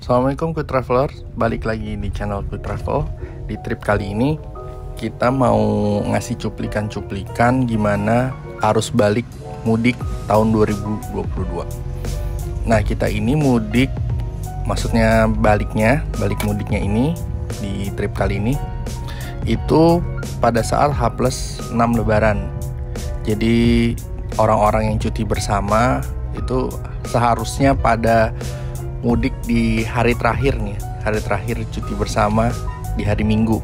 Assalamualaikum Quick Traveler, balik lagi di channel Quick Travel. Di trip kali ini kita mau ngasih cuplikan-cuplikan gimana arus balik mudik tahun 2022. Nah, kita ini mudik, maksudnya balik mudiknya ini di trip kali ini itu pada saat H+6 Lebaran. Jadi orang-orang yang cuti bersama itu seharusnya pada mudik di hari terakhir nih, hari terakhir cuti bersama di hari Minggu.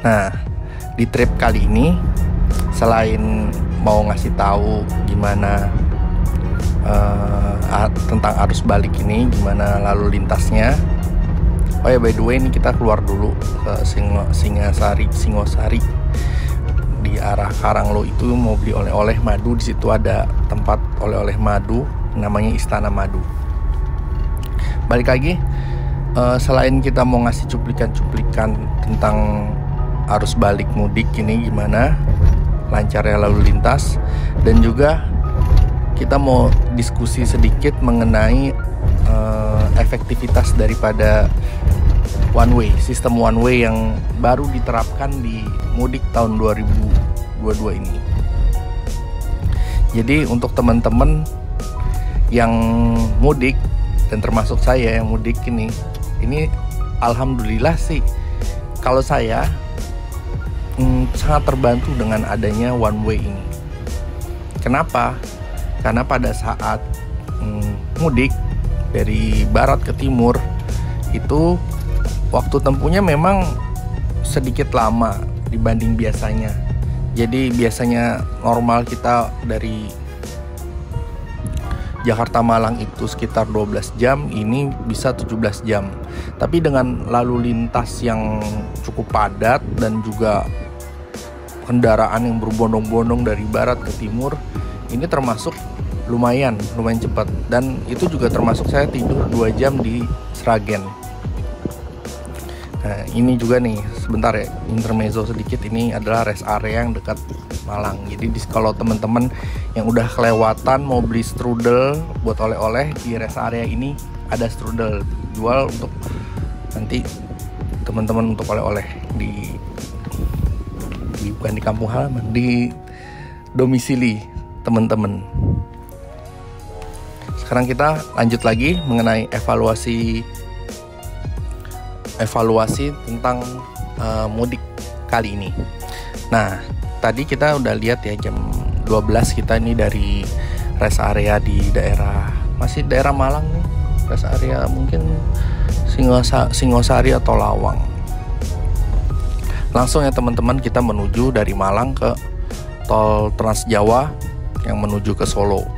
Nah, di trip kali ini selain mau ngasih tahu gimana tentang arus balik ini, gimana lalu lintasnya. Oh ya, by the way, ini kita keluar dulu ke Singosari. Di arah Karanglo itu mau beli oleh-oleh madu. Di situ ada tempat oleh-oleh madu namanya Istana Madu. Balik lagi, selain kita mau ngasih cuplikan-cuplikan tentang arus balik mudik ini gimana lancarnya lalu lintas, dan juga kita mau diskusi sedikit mengenai efektivitas daripada sistem one way yang baru diterapkan di mudik tahun 2022 ini. Jadi untuk teman-teman yang mudik dan termasuk saya yang mudik ini alhamdulillah sih, kalau saya sangat terbantu dengan adanya one way ini. Kenapa? Karena pada saat mudik dari barat ke timur itu waktu tempuhnya memang sedikit lama dibanding biasanya. Jadi biasanya normal kita dari Jakarta Malang itu sekitar 12 jam, ini bisa 17 jam. Tapi dengan lalu lintas yang cukup padat dan juga kendaraan yang berbondong-bondong dari barat ke timur, ini termasuk lumayan cepat. Dan itu juga termasuk saya tidur 2 jam di Sragen. Nah, ini juga nih, sebentar ya, intermezzo sedikit, ini adalah rest area yang dekat Malang. Jadi kalau teman-teman yang udah kelewatan mau beli strudel buat oleh-oleh, di rest area ini ada strudel jual untuk nanti teman-teman untuk oleh-oleh bukan di kampung halaman, di domisili teman-teman. Sekarang kita lanjut lagi mengenai evaluasi tentang mudik kali ini. Nah, tadi kita udah lihat ya, jam 12 kita ini dari rest area di masih daerah Malang nih, rest area mungkin Singosari atau Lawang. Langsung ya teman-teman, kita menuju dari Malang ke tol Trans Jawa yang menuju ke Solo.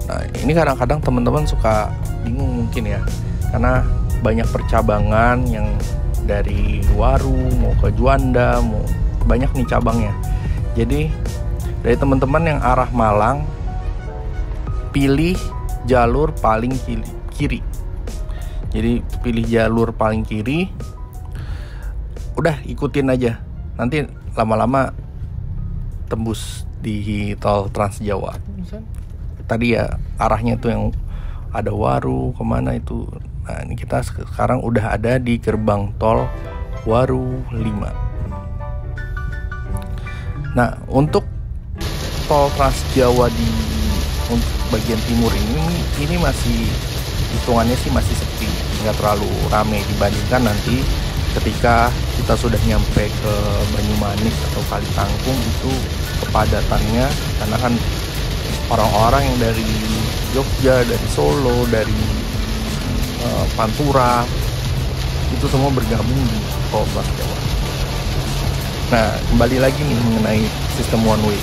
Nah, ini kadang-kadang teman-teman suka bingung mungkin ya, karena banyak percabangan yang dari Waru mau ke Juanda, banyak nih cabangnya. Jadi dari teman-teman yang arah Malang, pilih jalur paling kiri. Jadi pilih jalur paling kiri, udah ikutin aja. Nanti lama-lama tembus di tol Trans Jawa. Tadi ya arahnya tuh yang ada Waru kemana itu. Nah, ini kita sekarang udah ada di gerbang tol Waru 5. Nah, untuk tol Trans Jawa untuk bagian timur ini masih hitungannya sih masih sepi, nggak terlalu ramai dibandingkan nanti ketika kita sudah nyampe ke Banyumanik atau Kali Kangkung. Itu kepadatannya karena kan orang-orang yang dari Jogja, dari Solo, dari Pantura itu semua bergabung di tol Trans Jawa. Nah, kembali lagi nih mengenai sistem one way.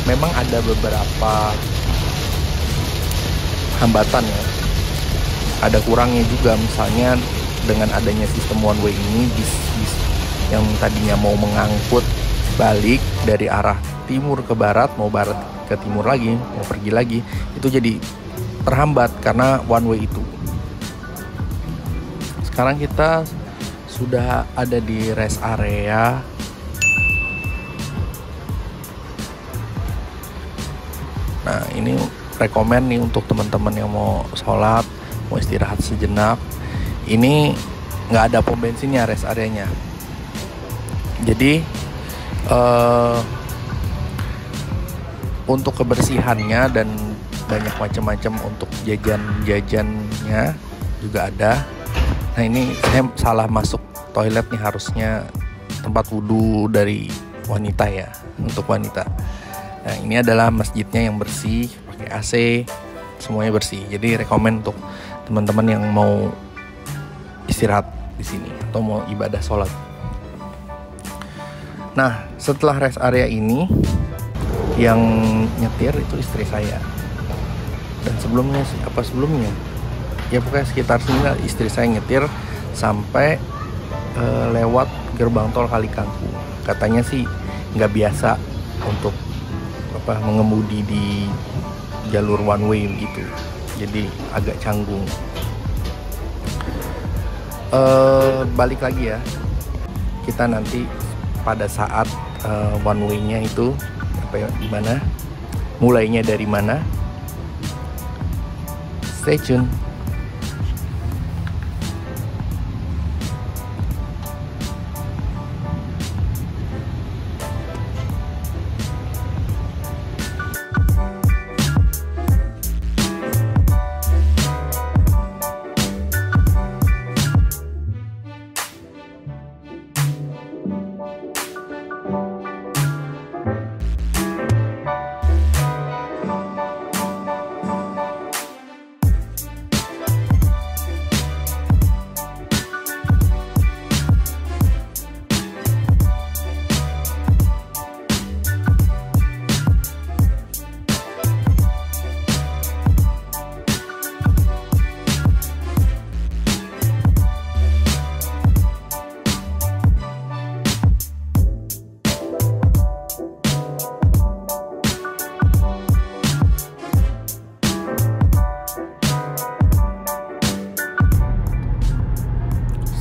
Memang ada beberapa hambatan ya, ada kurangnya juga. Misalnya dengan adanya sistem one way ini, bis yang tadinya mau mengangkut balik dari arah timur ke barat, mau barat ke timur lagi, mau pergi lagi, itu jadi terhambat karena one way itu. Sekarang kita sudah ada di rest area Nah, ini rekomen nih untuk teman-teman yang mau sholat, mau istirahat sejenak. Ini nggak ada pom bensinnya rest areanya. Jadi untuk kebersihannya dan banyak macam-macam untuk jajan-jajannya juga ada. Nah ini saya salah masuk toilet nih, harusnya tempat wudhu dari wanita ya, untuk wanita. Nah ini adalah masjidnya yang bersih, pakai AC, semuanya bersih. Jadi rekomen untuk teman-teman yang mau istirahat di sini atau mau ibadah sholat. Nah setelah rest area ini, yang nyetir itu istri saya. Dan sebelumnya ya pokoknya sekitar sini lah, istri saya nyetir sampai lewat gerbang tol Kalikangkung. Katanya sih nggak biasa untuk mengemudi di jalur one way gitu, jadi agak canggung. Balik lagi ya, kita nanti pada saat one way-nya itu di mana, mulainya dari mana. Stay tune.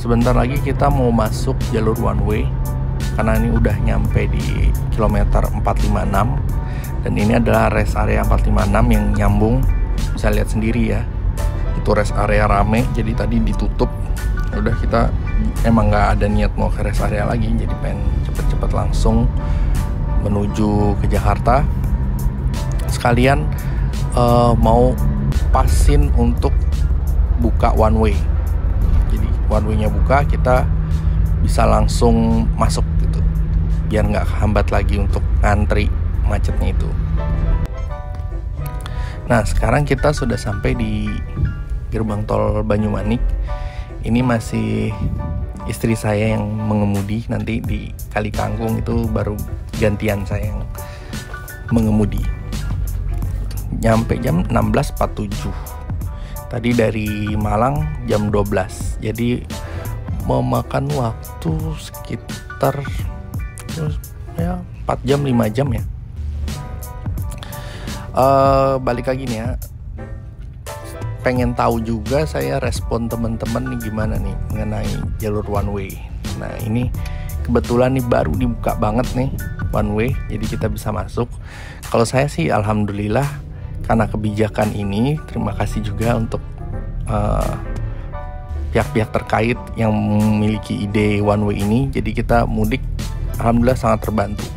Sebentar lagi kita mau masuk jalur one way, karena ini udah nyampe di kilometer 456, dan ini adalah rest area 456 yang nyambung. Bisa lihat sendiri ya, itu rest area rame, jadi tadi ditutup. Udah, kita emang nggak ada niat mau ke rest area lagi, jadi pengen cepet-cepet langsung menuju ke Jakarta. Sekalian mau pasin untuk buka one way. Jadi one way-nya buka, kita bisa langsung masuk gitu, biar nggak kehambat lagi untuk ngantri macetnya itu. Nah sekarang kita sudah sampai di gerbang tol Banyumanik. Ini masih istri saya yang mengemudi, nanti di Kalikangkung itu baru gantian saya yang mengemudi. Nyampe jam 16.47. Tadi dari Malang jam 12. Jadi memakan waktu sekitar ya 4 jam 5 jam ya. Balik lagi nih ya, pengen tahu juga saya respon teman-teman nih gimana nih mengenai jalur one way. Nah ini kebetulan nih baru dibuka banget nih one way, jadi kita bisa masuk. Kalau saya sih alhamdulillah, karena kebijakan ini, terima kasih juga untuk pihak-pihak terkait yang memiliki ide one way ini. Jadi kita mudik alhamdulillah sangat terbantu.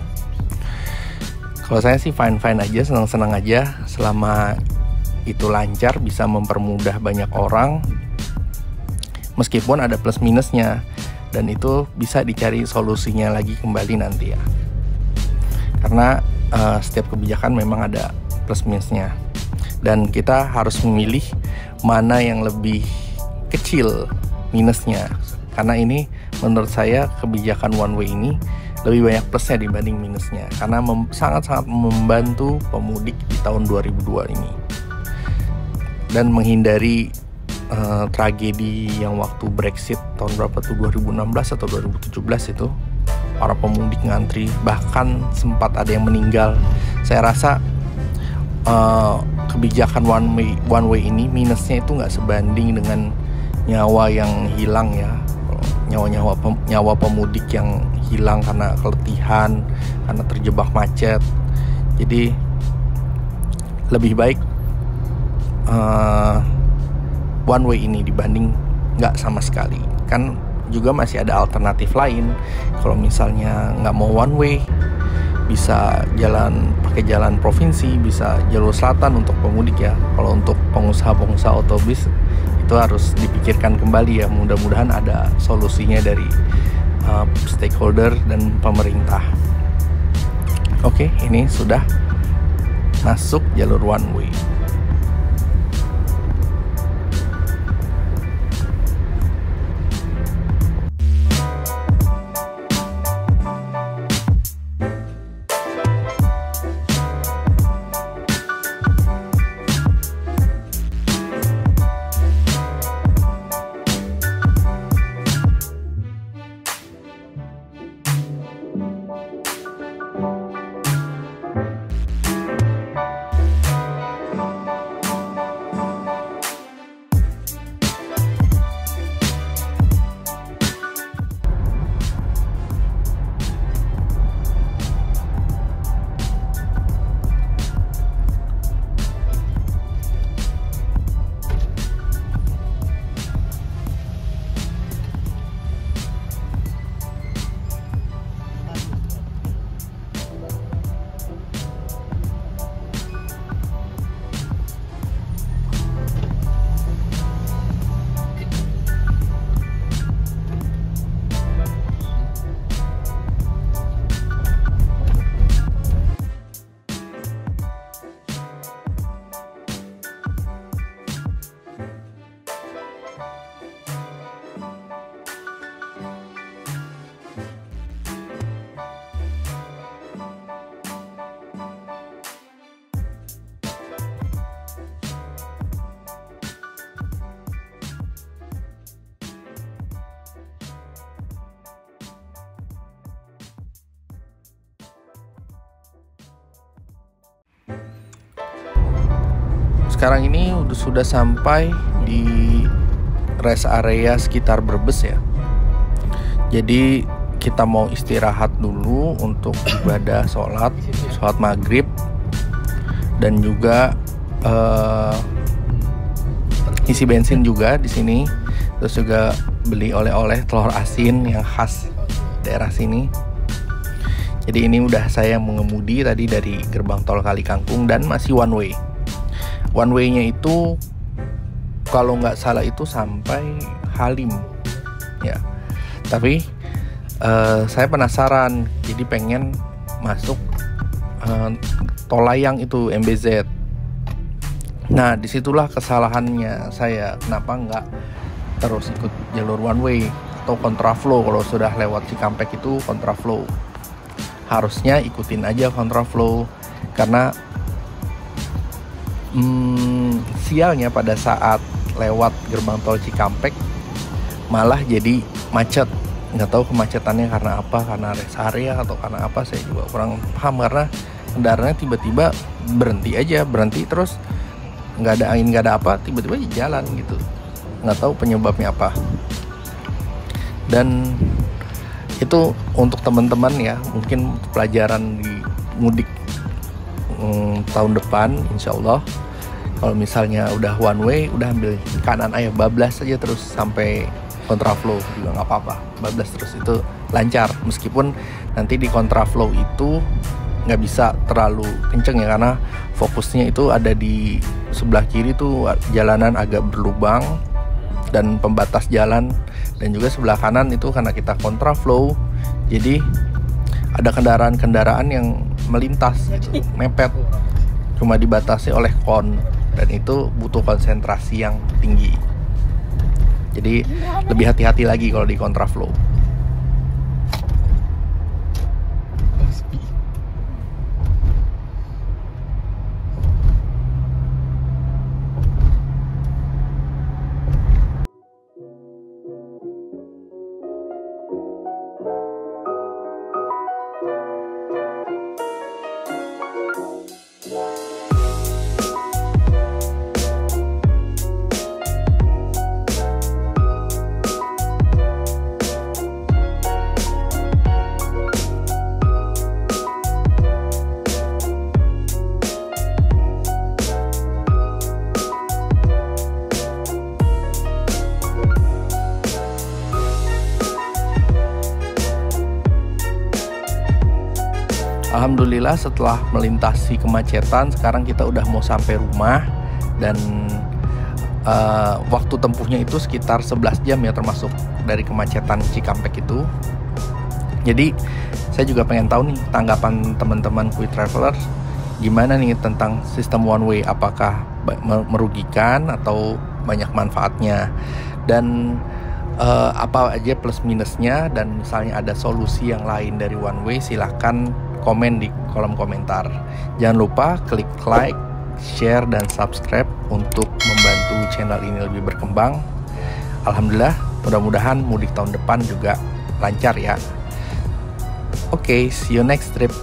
Kalau saya sih fine-fine aja, senang-senang aja. Selama itu lancar, bisa mempermudah banyak orang, meskipun ada plus minusnya, dan itu bisa dicari solusinya lagi kembali nanti ya. Karena setiap kebijakan memang ada plus minusnya, dan kita harus memilih mana yang lebih kecil minusnya. Karena ini menurut saya kebijakan one way ini lebih banyak plusnya dibanding minusnya, karena sangat-sangat membantu pemudik di tahun 2002 ini, dan menghindari tragedi yang waktu Brexit tahun berapa tuh, 2016 atau 2017 itu, para pemudik ngantri, bahkan sempat ada yang meninggal. Saya rasa kebijakan one way ini minusnya itu nggak sebanding dengan nyawa yang hilang ya, nyawa pemudik yang hilang karena keletihan, karena terjebak macet. Jadi lebih baik one way ini dibanding nggak sama sekali. Kan juga masih ada alternatif lain. Kalau misalnya nggak mau one way, bisa pakai jalan provinsi, bisa jalur selatan untuk pemudik ya. Kalau untuk pengusaha-pengusaha otobus itu harus dipikirkan kembali ya. Mudah-mudahan ada solusinya dari stakeholder dan pemerintah. Oke, ini sudah masuk jalur one way. Sekarang ini sudah sampai di rest area sekitar Brebes ya. Jadi kita mau istirahat dulu untuk ibadah sholat maghrib, dan juga isi bensin juga di sini. Terus juga beli oleh-oleh telur asin yang khas daerah sini. Jadi ini udah saya mengemudi tadi dari gerbang tol Kali Kangkung dan masih one way. One way-nya itu kalau nggak salah itu sampai Halim ya. Tapi saya penasaran, jadi pengen masuk tol layang itu MBZ. Nah disitulah kesalahannya saya, kenapa nggak terus ikut jalur one way atau kontraflow. Kalau sudah lewat Cikampek itu kontraflow, harusnya ikutin aja kontraflow. Karena sialnya pada saat lewat gerbang tol Cikampek malah jadi macet. Nggak tahu kemacetannya karena apa, karena rest area atau karena apa, saya juga kurang paham. Karena kendaraannya tiba-tiba berhenti terus nggak ada angin, nggak ada apa, tiba-tiba jalan gitu. Nggak tahu penyebabnya apa. Dan itu untuk teman-teman ya, mungkin pelajaran di mudik tahun depan insya Allah. Kalau misalnya udah one way, udah ambil kanan aja, bablas aja terus sampai kontraflow juga nggak apa-apa, bablas terus, itu lancar. Meskipun nanti di kontraflow itu nggak bisa terlalu kenceng ya, karena fokusnya itu ada di sebelah kiri tuh jalanan agak berlubang dan pembatas jalan, dan juga sebelah kanan itu karena kita kontraflow, jadi ada kendaraan-kendaraan yang melintas gitu, mepet, cuma dibatasi oleh kon, dan itu butuh konsentrasi yang tinggi. Jadi lebih hati-hati lagi kalau di kontraflow. alhamdulillah setelah melintasi kemacetan, sekarang kita udah mau sampai rumah. Dan waktu tempuhnya itu sekitar 11 jam ya, termasuk dari kemacetan Cikampek itu. Jadi saya juga pengen tahu nih tanggapan teman-teman Quick Traveler gimana nih tentang sistem one way, apakah merugikan atau banyak manfaatnya, dan apa aja plus minusnya, dan misalnya ada solusi yang lain dari one way, silahkan komen di kolom komentar. Jangan lupa klik like, share, dan subscribe untuk membantu channel ini lebih berkembang. Alhamdulillah, mudah-mudahan mudik tahun depan juga lancar ya. Oke, see you next trip.